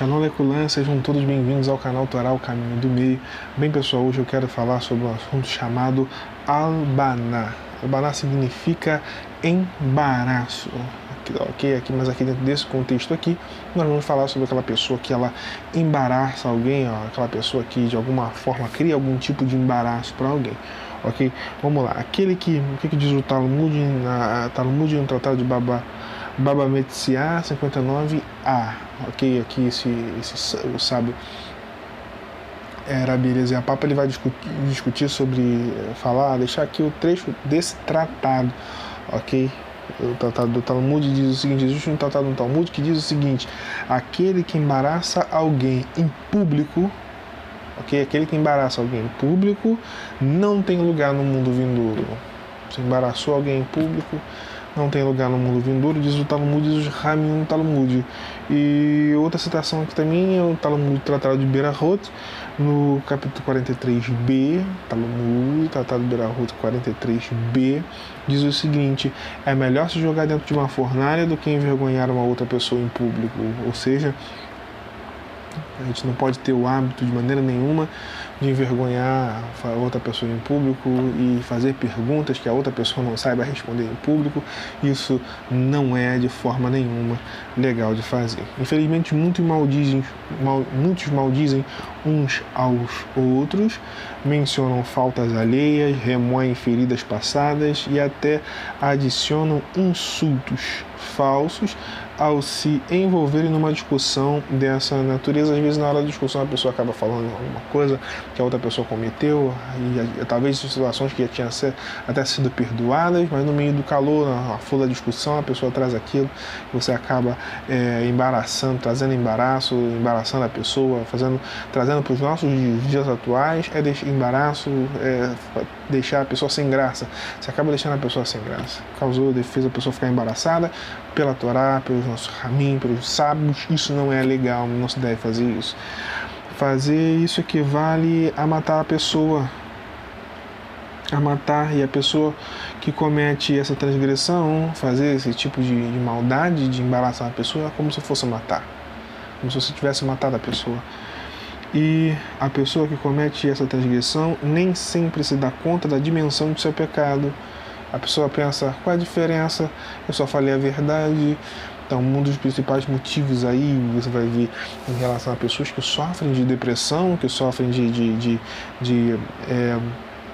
Shalom Leculan, sejam todos bem-vindos ao canal Torá, o Caminho do Meio. Bem, pessoal, hoje eu quero falar sobre um assunto chamado Albaná. Albaná significa embaraço, ok? Mas aqui dentro desse contexto aqui, nós vamos falar sobre aquela pessoa que ela embaraça alguém, aquela pessoa que de alguma forma cria algum tipo de embaraço para alguém. Ok? Vamos lá. O que diz o Talmud no Tratado de Baba Metzia 59a, ok? Aqui o sábio Rabi Eliezer Papa, ele vai discutir sobre, deixar aqui o trecho desse tratado, ok? O tratado do Talmud diz o seguinte, existe um tratado no Talmud que diz o seguinte: aquele que embaraça alguém em público, ok? Aquele que embaraça alguém em público não tem lugar no mundo vindouro. Se embaraçou alguém em público, não tem lugar no mundo vindouro, diz o Talmud, diz o Ramin no Talmud. E outra citação aqui também é o Talmud Tratado de Berahot, no capítulo 43b, Talmud Tratado de Berahot 43b, diz o seguinte: é melhor se jogar dentro de uma fornalha do que envergonhar uma outra pessoa em público. Ou seja, a gente não pode ter o hábito de maneira nenhuma de envergonhar a outra pessoa em público e fazer perguntas que a outra pessoa não saiba responder em público. Isso não é de forma nenhuma legal de fazer. Infelizmente, muitos maldizem uns aos outros, mencionam faltas alheias, remoem feridas passadas e até adicionam insultos falsos ao se envolverem numa discussão dessa natureza. Às vezes, na hora da discussão, a pessoa acaba falando alguma coisa que a outra pessoa cometeu, e talvez situações que já tinham até sido perdoadas, mas no meio do calor, na flor da discussão, a pessoa traz aquilo, você acaba embaraçando a pessoa, trazendo para os nossos dias atuais, deixar a pessoa sem graça. Você acaba deixando a pessoa sem graça. Fez a pessoa ficar embaraçada pela Torá, pelos nossos Ramim, pelos sábios. Isso não é legal, não se deve fazer isso. Fazer isso equivale a matar a pessoa. E a pessoa que comete essa transgressão, fazer esse tipo de maldade, de embaraçar a pessoa, é como se fosse matar. Como se você tivesse matado a pessoa. E a pessoa que comete essa transgressão nem sempre se dá conta da dimensão de seu pecado. A pessoa pensa, qual é a diferença? Eu só falei a verdade. Então, um dos principais motivos aí, você vai ver em relação a pessoas que sofrem de depressão, que sofrem de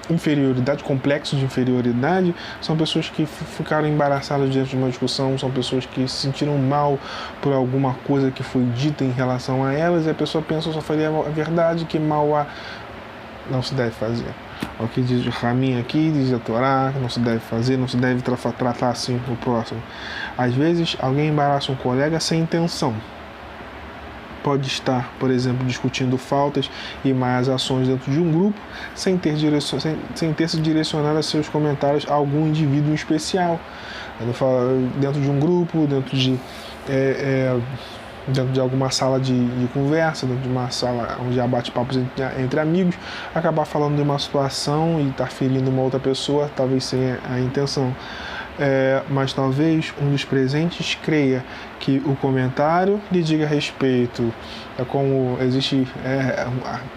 inferioridade, complexo de inferioridade, são pessoas que ficaram embaraçadas diante de uma discussão, são pessoas que se sentiram mal por alguma coisa que foi dita em relação a elas, e a pessoa pensa, eu só falei a verdade, que mal não se deve fazer. O que diz o Ramin aqui, diz a Torá, não se deve fazer, não se deve tratar assim o próximo. Às vezes, alguém embaraça um colega sem intenção. Pode estar, por exemplo, discutindo faltas e más ações dentro de um grupo, sem ter se direcionado a seus comentários a algum indivíduo especial. Dentro de um grupo, dentro de alguma sala de conversa, dentro de uma sala onde há bate-papos entre amigos, acabar falando de uma situação e estar ferindo uma outra pessoa, talvez sem a intenção. Mas talvez um dos presentes creia que o comentário lhe diga respeito. É como existe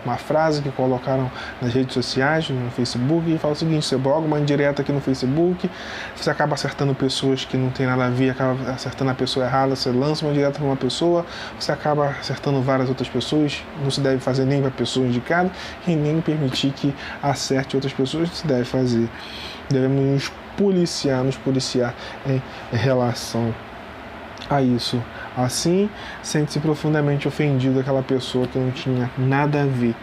uma frase que colocaram nas redes sociais, no Facebook, e fala o seguinte: você bloga uma indireta aqui no Facebook, você acaba acertando pessoas que não tem nada a ver, acaba acertando a pessoa errada, você lança uma indireta para uma pessoa, você acaba acertando várias outras pessoas. Não se deve fazer nem para a pessoa indicada e nem permitir que acerte outras pessoas. Não se deve fazer. Devemos nos policiar em relação a isso. Assim, sente-se profundamente ofendido aquela pessoa que não tinha nada a ver.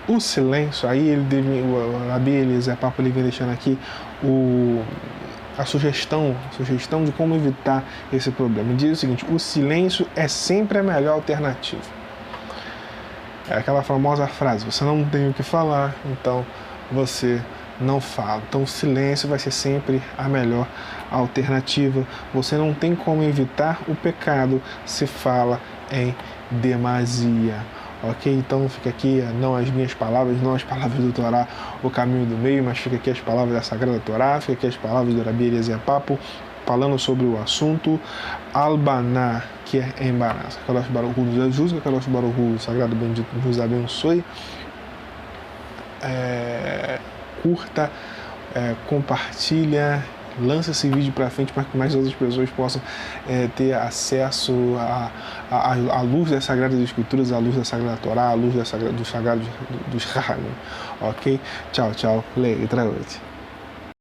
O silêncio, aí o Rabi Eliezer Papa, ele vem deixando aqui a sugestão de como evitar esse problema. Ele diz o seguinte: o silêncio é sempre a melhor alternativa. É aquela famosa frase: você não tem o que falar, então você não fala. Então o silêncio vai ser sempre a melhor alternativa. Você não tem como evitar o pecado se fala em demasia. Ok? Então fica aqui não as minhas palavras, não as palavras do Torá, o caminho do meio, mas fica aqui as palavras da Sagrada Torá, fica aqui as palavras do Rabi Eliezer Papa, falando sobre o assunto. Albaná, que é embaraço. Kadosh Baruch Hu nos ajuda, Kadosh Baruch Hu, Sagrado Bendito, nos abençoe. Curta, compartilha, lança esse vídeo para frente para que mais outras pessoas possam ter acesso à luz das Sagradas Escrituras, à luz da Sagrada Torá, à luz dos Sagrados dos Rahamim. Ok? Tchau, tchau. Letra 8.